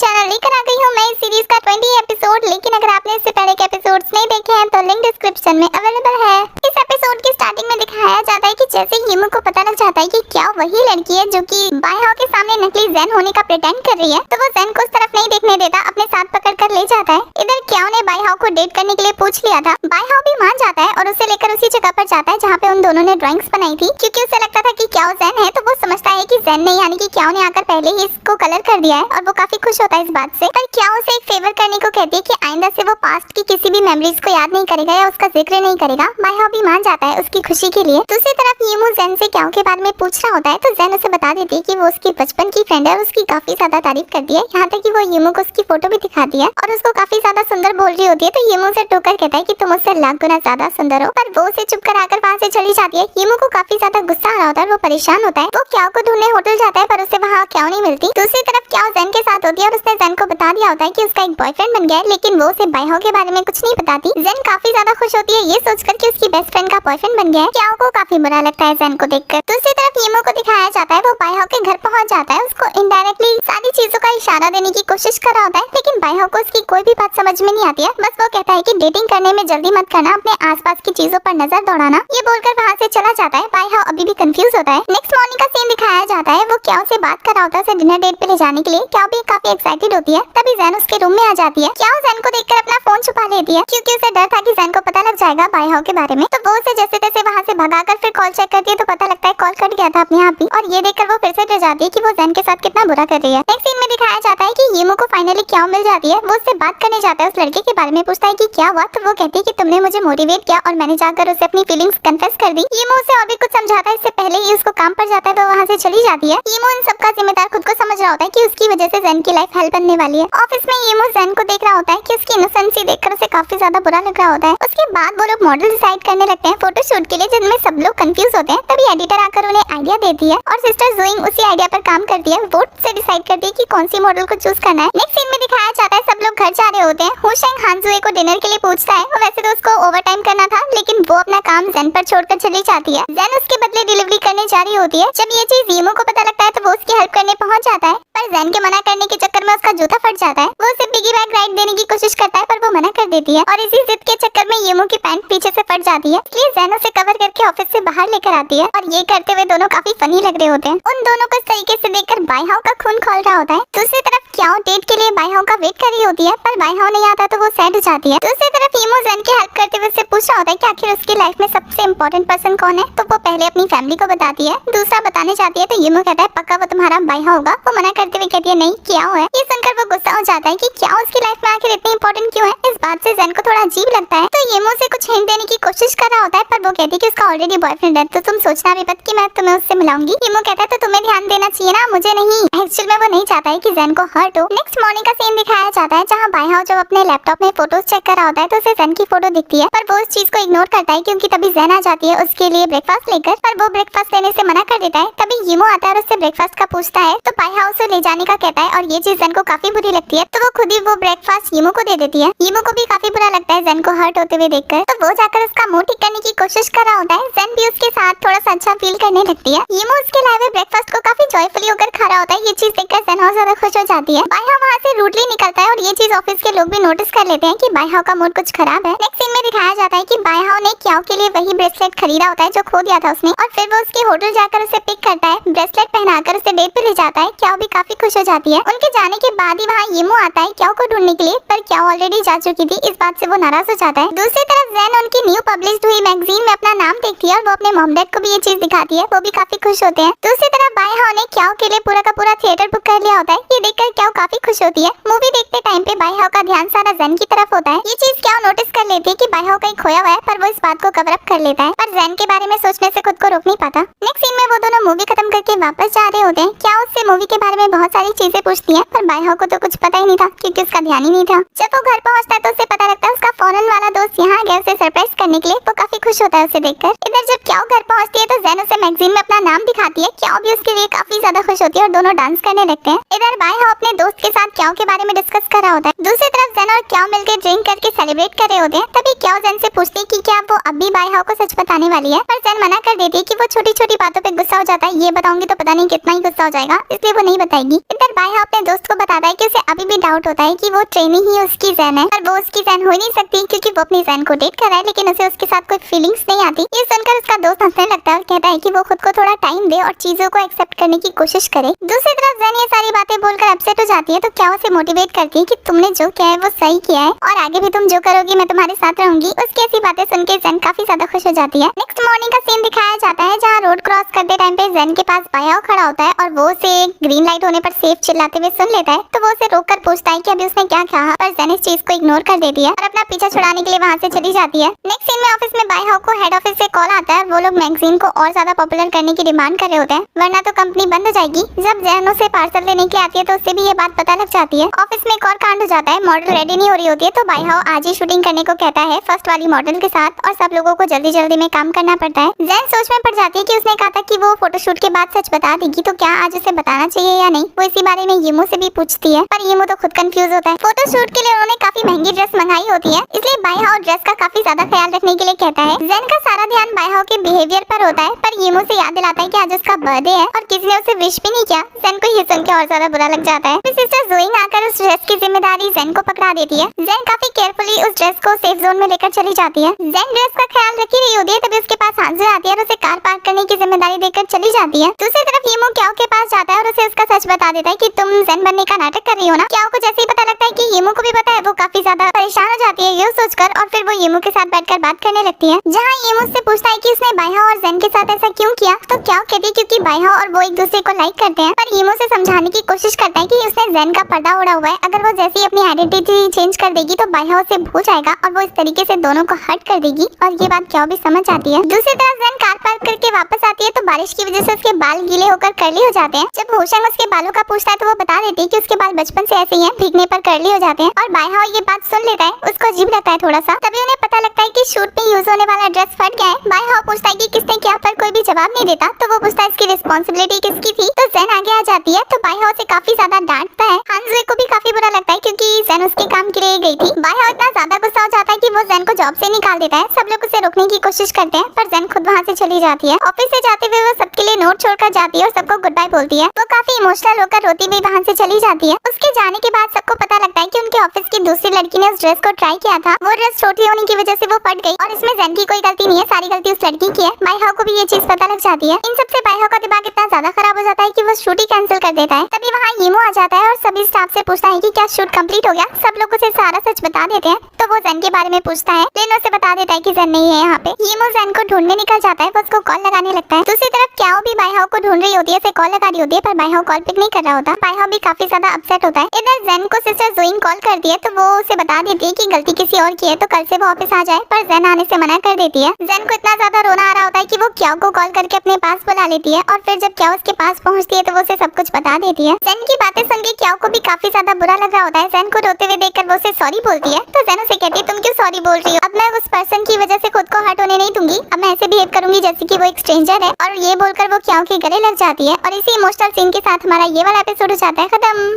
Channel लेकर आ गई हूँ मैं इस सीरीज का 20 एपिसोड। लेकिन अगर आपने इससे पहले के एपिसोड्स नहीं देखे हैं तो लिंक डिस्क्रिप्शन में अवेलेबल है। इस एपिसोड की स्टार्टिंग में दिखाया जाता है कि जैसे यीमू को पता लग जाता है कि क्या वही लड़की है जो कि बायहाओ के सामने नकली ज़ेन होने का प्रिटेंड कर रही है, तो वो ज़ेन को उस तरफ नहीं देखने देता, अपने साथ पकड़ कर ले जाता है। इधर क्याओ ने बायहाओ को डेट करने के लिए पूछ लिया था। बायहाओ भी मान जाता है और उसे लेकर उसी जगह पर जाता है जहाँ पे उन दोनों ने ड्राइंग्स बनाई थी, क्योंकि उसे लगता था कि क्याओ ज़ेन है, तो वो समझता है कि ज़ेन नहीं, यानी कि क्याओ ने आकर पहले ही इसको कलर कर दिया है और वो काफी खुश होता है इस बात से। पर क्याओ उसे एक फेवर करने को कहती है कि आइंदा से वो पास्ट की किसी भी मेमोरीज को याद नहीं करेगा या उसका जिक्र नहीं करेगा। बायहाओ भी मान जाता है उसकी खुशी के लिए। दूसरी तरफ यीमू ज़ेन से क्याओ के बारे में पूछ रहा होता है, तो ज़ेन उसे बता देती है कि वो उसकी बचपन की फ्रेंड है और उसकी काफी ज्यादा तारीफ करती है, यहाँ तक कि वो यीमू को उसकी फोटो भी दिखाती है और उसको काफी ज्यादा सुंदर बोल रही होती है। तो यीमू से टोकर कहता है कि तुम उससे लाख गुना ज्यादा सुंदर हो, पर वो उसे चुप कर आकर वहाँ से चली जाती है। यीमू को काफी ज्यादा गुस्सा आ रहा होता है, वो परेशान होता है। वो क्याओ को ढूंढने होटल जाता है, पर उसे वहाँ क्याओ नहीं मिलती। दूसरी तरफ क्याओ ज़ेन के साथ होती है और उसने ज़ेन को बता दिया होता है कि उसका एक बॉयफ्रेंड बन गया है, लेकिन वो उसे बायहाओ के बारे में कुछ नहीं बताती। ज़ेन काफी ज्यादा खुश होती है ये सोचकर कि उसकी बेस्ट फ्रेंड का बॉयफ्रेंड बन गया है। क्याओ को काफी बुरा लगता है ज़ेन को देखकर। दूसरी तरफ यीमू को दिखाया जाता है वो बायहाओ के घर पहुंच जाता है, उसको इनडायरेक्टली सारी चीजों का इशारा देने की कोशिश कर रहा होता है, लेकिन बायहाओ को उसकी कोई भी बात समझ में नहीं आती है। बस वो कहता है कि डेटिंग करने में जल्दी मत करना, अपने आसपास की चीजों पर नजर दौड़ाना। ये बोलकर वहाँ से चला जाता है। बायहाओ अभी भी कंफ्यूज होता है। नेक्स्ट मॉर्निंग का सीन दिखाया जाता है, वो क्याओ से बात कर रहा होता है उसे डिनर डेट पे ले जाने के लिए। क्याओ भी काफी एक्साइटेड होती है। तभी ज़ेन उसके रूम में आ जाती है। क्याओ ज़ेन को देखकर अपना फोन छुपा लेती है, क्योंकि उसे डर था कि ज़ेन को पता लग जाएगा बायहाओ के बारे में। तो वो उसे जैसे तैसे वहाँ से भगाकर फिर कॉल चेक करती है, तो पता लगता है कॉल कट गया था अपने आप ही, और ये देखकर वो फिर से डर जाती है कि वो ज़ेन के साथ कितना बुरा कर रही है। नेक्स्ट सीन में दिखाया जाता है कि यीमू को फाइनली क्याओ मिल जाती है। वो उससे बात करने जाता है, उस लड़के के बारे में पूछता है कि क्या हुआ, तो वो कहती है कि तुमने मुझे मोटिवेट किया और मैंने जाकर उसे अपनी फीलिंग्स कन्फेस कर दी। यीमू उसे और भी कुछ समझाता है, इससे पहले ही उसको काम पर जाता है, तो वहाँ से चली जाती है। यीमू इन सब का जिम्मेदार खुद को समझ रहा होता है कि उसकी वजह से ज़ेन की लाइफ हेल बनने वाली है। ऑफिस में यीमू ज़ेन को देख रहा होता है कि उसकी इनोसेंसी देखकर उसे काफी ज्यादा बुरा लग रहा होता है। उसके बाद वो लोग मॉडल डिसाइड करने लगते हैं फोटो शूट के लिए, जिनमें सब लोग कंफ्यूज होते हैं। तभी एडिटर आकर उन्हें आइडिया देती है और सिस्टर जुइंग उसी आइडिया पर काम करती है। वोट से डिसाइड करती है कि कौन सी मॉडल को चूज करना है। नेक्स्ट सीन में दिखाया जाता है सब लोग घर जा रहे होते हैं। हुशेंग हानजुए को डिनर के लिए पूछता है। वैसे तो उसको ओवर टाइम करना था, लेकिन वो अपना काम ज़ेन पर छोड़कर चली जाती है। ज़ेन उसके बदले डिलीवरी करने जा रही होती है। जब ये चीज यीमू को पता लगता है तो वो उसकी हेल्प करने पहुंच जाता है, पर ज़ेन के मना करने के चक्कर में उसका जूता फट जाता है। वो उसे पिगी बैग राइड देने की कोशिश करता है, पर वो मना कर देती है और इसी जिद के चक्कर में यीमू की पैंट पीछे से फट जाती है। इसलिए ज़ेन उसे कवर करके ऑफिस से बाहर लेकर आती है और ये करते हुए दोनों काफी फनी लग रहे होते हैं। उन दोनों को इस तरीके से देखकर बायहाओ का खून खौल रहा होता है। दूसरी तरफ क्याओ डेट के लिए बायहाओ का वेट कर रही होती है, पर बायहाओ नहीं आता तो वो सैड हो जाती है। दूसरी तरफ यीमू ज़ेन की हेल्प करते हुए उससे पूछ रहा होता है कि आखिर उसकी लाइफ में सबसे इम्पोर्टेंट पर्सन कौन है, तो वो पहले अपनी फैमिली को बताती है, दूसरा बताने जाती है तो यीमू कहता है पक्का वो तुम्हारा बायहाओ होगा। वो मना करते हुए कहती है नहीं क्याओ है। ये सुनकर वो गुस्सा हो जाता है कि क्याओ उसकी लाइफ में आखिर इतनी इंपॉर्टेंट क्यों है। इस बात से ज़ेन को थोड़ा अजीब लगता है, तो यीमू से कुछ हिंट देने की कोशिश कर रहा होता है, पर वो कहती है कि उसका ऑलरेडी बॉयफ्रेंड है, तो तुम सोचना भी मत कि मैं तुम्हें उससे मिलाऊंगी। यीमू कहता है तो तुम्हें ध्यान देना चाहिए ना, मुझे नहीं। एक्चुअल में वो नहीं चाहता है कि ज़ेन को हर्ट हो। नेक्स्ट मॉर्निंग का सीन दिखाया जाता है जहाँ बायहाओ जब अपने लैपटॉप में फोटोज चेक कर रहा होता है तो उसे ज़ेन की फोटो दिखती है, पर वो उस चीज को इग्नोर करता है क्योंकि तभी ज़ेन आ जाती है उसके लिए ब्रेकफास्ट लेकर, पर वो ब्रेकफास्ट लेने से मना कर देता है। तभी यीमू आता है और उससे ब्रेकफास्ट का पूछता है, तो बायहाओ उसे ले जाने का कहता है और ये चीज ज़ेन को काफी बुरी लगती है, तो वो खुद ही वो ब्रेकफास्ट यीमू को दे देती है। यीमू को भी काफी बुरा लगता है ज़ेन को हर्ट होते हुए देखकर, तो वो जाकर उसका मुंह ठीक करने की कोशिश कर रहा होता है। ज़ेन भी उसके साथ थोड़ा सा अच्छा फील करने लगती है। यीमू उसके लाए हुए ब्रेकफास्ट को काफी जॉयफुली होकर खा रहा होता है। ये चीज देखकर ज़ेन और ज्यादा खुश हो जाती है। बायहाओ वहाँ से रूडली निकलता है और ये चीज ऑफिस के लोग भी नोटिस कर लेते हैं कि बायहाओ का मूड कुछ खराब है। नेक्स्ट सीन में दिखाया जाता है कि बायहाओ ने क्याओ के लिए वही ब्रेसलेट खरीदा होता है जो खो दिया था उसने, और फिर वो उसके होटल जाकर उसे पिक करता है, ब्रेसलेट पहनाकर उसे डेट पे ले जाता है। क्याओ भी काफी खुश हो जाती है। उनके जाने के बाद ही वहाँ यीमू आता है क्याओ को ढूंढने के लिए, पर क्याओ ऑलरेडी जा चुकी थी, इस बात से वो नाराज हो जाता है। दूसरी तरफ ज़ेन उनकी न्यू पब्लिश्ड हुई मैगजीन में अपना नाम देखती है और वो अपने मॉम डैड को भी ये चीज दिखाती है, वो भी काफी खुश होते हैं। दूसरी तरफ बायहाओ ने क्याओ के लिए पूरा का पूरा थिएटर बुक कर लिया होता है। ये देखकर क्याओ काफी खुश होती है। मूवी देखते टाइम पे बायहाओ का ध्यान सारा ज़ेन की तरफ होता है। ये चीज क्याओ नोटिस कर लेती है कि बायहाओ कहीं खोया हुआ है, पर वो इस बात को कवर अप कर लेता है, पर ज़ेन के बारे में सोचने से खुद को रोक नहीं पाता। नेक्स्ट सीन में वो दोनों मूवी खत्म करके वापस जा रहे होते हैं। क्याओ उससे मूवी के बारे में बहुत सारी चीजें पूछती है, पर बायहाओ को तो कुछ पता ही नहीं था क्योंकि उसका ध्यान ही नहीं था। जब वो घर पहुंचता है तो उसे पता लगता है उसका फॉरेन वाला दोस्त यहाँ गया उसे सरप्राइज करने के लिए। वो काफी खुश होता है उसे देखकर। इधर जब क्याओ घर पहुंचती है तो ज़ेन उसे मैगजीन में अपना नाम दिखाती है। क्याओ भी उसके लिए काफी ज्यादा खुश होती है और दोनों डांस करने लगते हैं। इधर बायहाओ अपने दोस्त के साथ क्याओ के बारे में डिस्कस कर रहा होता है। दूसरी तरफ ज़ेन और क्याओ मिलकर ड्रिंक करके सेलिब्रेट कर रहे होते हैं। तभी क्याओ ज़ेन से पूछती है कि क्या वो अब भी बायहाओ को सच बताने वाली है, पर ज़ेन मना कर देती है कि वो छोटी छोटी बातों पे गुस्सा हो जाता है, ये बताऊंगी तो पता नहीं कितना ही गुस्सा हो जाएगा, इसलिए वो नहीं बताएगी। इधर बायहाओ अपने दोस्त दोस्त को बताता है कि उसे अभी भी डाउट होता है कि वो ट्रेनी ही उसकी जैन है, पर वो उसकी जैन हो ही नहीं सकती क्योंकि वो अपनी जैन को डेट कर रहा है, लेकिन उसे उसके साथ कोई फीलिंग्स नहीं आती। ये सुनकर उसका दोस्त हंसने लगता है और कहता है कि वो खुद को थोड़ा टाइम दे और चीजों को एक्सेप्ट करने की कोशिश करे। दूसरी तरफ जैन ये सारी बातें बोलकर अपसेट हो जाती है तो क्या उसे मोटिवेट करती है कि तुमने जो किया है वो सही किया है और आगे भी तुम जो करोगी मैं तुम्हारे साथ रहूंगी। उसकी ऐसी बातें सुनकर जैन काफी ज्यादा खुश हो जाती है। नेक्स्ट मॉर्निंग का सीन दिखाया जाता है जहाँ रोड क्रॉस करते टाइम पे जैन के पास बायाओ खड़ा होता है और वो उसे ग्रीन लाइट होने पर सेफ चिल्लाते हुए सुन लेता है तो वो उसे रोककर पूछता है कि अभी उसने क्या कहा, पर जैन इस चीज को इग्नोर कर देती है और अपना पीछा छुड़ाने के लिए वहाँ से चली जाती है। नेक्स्ट सीन में ऑफिस में बायाओ को हेड ऑफिस से कॉल आता है। वो लोग मैगजीन को और ज्यादा पॉपुलर करने की डिमांड कर रहे होते हैं वरना तो कंपनी बंद हो जाएगी। जब जैन उसे पार्सल लेने के आती है तो उससे भी ये बात पता लग जाती है। ऑफिस में एक और कांड हो जाता है। मॉडल रेडी नहीं हो रही होती है तो बायाओ आज ही शूटिंग करने को कहता है फर्स्ट वाली मॉडल के साथ और सब लोगों को जल्दी जल्दी में काम करना पड़ता है। जैन सोच में पड़ जाती है कि उसने कहा था कि वो फोटोशूट के बाद सच बता देगी तो क्या आज उसे बताना चाहिए या नहीं। वो इसी बारे में यीमू से भी पूछती है पर यीमू तो खुद कंफ्यूज होता है। फोटोशूट के लिए उन्होंने काफी महंगी ड्रेस मंगाई होती है इसलिए बायाओ ड्रेस का काफी ज्यादा ख्याल रखने के लिए कहता है। जैन का सारा ध्यान बायाओ के बिहेवियर पर होता है पर यीमू से याद दिलाता है कि आज उसका बर्थडे है और किसी ने उसे विश भी नहीं किया। जैन को ये सुन के और ज्यादा बुरा लग जाता है। फिर सिस्टर जोइंग आकर उस ड्रेस की जिम्मेदारी जैन को पकड़ा देती है। जैन काफी केयरफुली उस ड्रेस को सेफ जोन में लेकर चली जाती है। जैन ड्रेस का ख्याल रखी रही होती है तभी उसके पास हांजो आती है और उसे कार पार्क करने की जिम्मेदारी देकर चली जाती है। दूसरी तरफ यीमू क्याओ के पास जाता है और उसे उसका सच बता देता है कि तुम जैन बनने का नाटक कर रही हो ना। क्याओ को जैसे ही पता लगता है कि यीमू को भी पता है वो काफी ज्यादा परेशान हो जाती है ये सोचकर और फिर वो यीमू के साथ बैठकर बात करने लगती है जहाँ यीमू से पूछता है कि उसने बायाओ और जैन के साथ ऐसा क्यों किया तो क्याओ कहती है क्योंकि बायाओ और वो एक दूसरे को लाइक करते हैं। पर यीमू से समझाने की कोशिश करता है कि उसने जैन का पर्दा उड़ा हुआ है, अगर वो जैसे ही अपनी आइडेंटिटी चेंज कर देगी तो बायाओ से भूल जाएगा और वो इस तरीके से दोनों को हर्ट कर देगी और ये बात क्याओ भी समझ आती है। दूसरी तरफ जैन कार पार्क करके वापस आती है तो बारिश की वजह से उसके बाल गीले होकर कर्ली हो जाते हैं। जब होशंग उसके बालों का पूछता है तो वो बता देती है कि उसके बाल बचपन से ऐसे ही हैं, भीगने पर कर्ली हो जाते हैं और बायाओ ये बात सुन लेता है। उसको अजीब लगता है थोड़ा सा। तभी उन्हें पता लगता है कि शूट में यूज होने वाला ड्रेस फट गया है। बायाओ पूछता है कि किसने किया पर कोई भी जवाब नहीं देता तो वो पूछता है इसकी रिस्पॉन्सिबिलिटी किसकी थी तो जैन आगे आ जाती है तो बायाओ से काफी ज्यादा डांटता है। हांजुए को भी काफी बुरा लगता है क्योंकि जैन उसके काम के लिए गई थी। बायाओ इतना ज्यादा गुस्सा हो जाता है कि वो जैन को जॉब से निकाल देता है। सब लोग उसे रोकने की कोशिश करते हैं पर जैन खुद वहाँ से चली जाती है। ऑफिस से जाते हुए वो सबके लिए नोट छोड़कर जाती है और सबको गुड बाय बोलती है। वो काफी इमोशनल होकर रोती हुई वहाँ से चली जाती है। उसके जाने के बाद सबको पता लगता है कि उनके ऑफिस की दूसरी लड़की ने उस ड्रेस को ट्राई किया था। वो ड्रेस छोटी होने की वजह से वो फट गई और इसमें जैन की कोई गलती नहीं है, सारी गलती उस लड़की की है। बायाओ को भी ये चीज पता लग जाती है। इन सबसे बायाओ का दिमाग इतना ज्यादा खराब हो जाता है कि वो शूट ही कैंसिल कर देता है। तभी वहाँ यीमू आ जाता है और सभी स्टाफ से पूछता है कि क्या शूट कंप्लीट हो गया। सब लोग उसे सारा सच बता देते हैं तो वो जैन के बारे में पूछता है लेकिन उसे बता देता है कि जैन नहीं है यहाँ पे। यीमू जैन को ढूंढने निकल जाता है, वो उसको कॉल लगाने लगता है। दूसरी तरफ क्याओ भी बायाओ को ढूंढ रही होती है, उसे कॉल लगा रही होती है पर बायाओ कॉल पिक नहीं कर रहा होता। बायाओ भी काफी ज्यादा अपसेट होता है। इधर जैन को सिस्टर जोइंग कॉल करती है तो वो उसे बता देती है कि गलती किसी और की है तो कल से वो ऑफिस आ जाए, पर जैन आने से मना कर देती है। जैन को इतना ज्यादा रोना आ रहा होता है कि वो क्याओ को कॉल करके अपने पास बुला लेती है और फिर जब क्याओ उसके पास पहुंचती है तो वो उसे सब कुछ बता देती है। जैन की बातें सुन के क्याओ को भी काफी ज्यादा बुरा लग रहा होता है। जैन को रोते हुए देखकर वो उसे सॉरी बोलती है तो जैन उसे कहती है तुम क्यों सॉरी बोल रही हो, अब मैं उस पर्सन की वजह से खुद को हर्ट होने नहीं दूंगी, अब मैं ऐसे बिहेव करूंगी जैसे कि वो एक स्ट्रेंजर है। और ये बोलकर वो क्याओ के गले लग जाती है और इसी इमोशनल सीन के साथ हमारा ये वाला एपिसोड हो जाता है खत्म।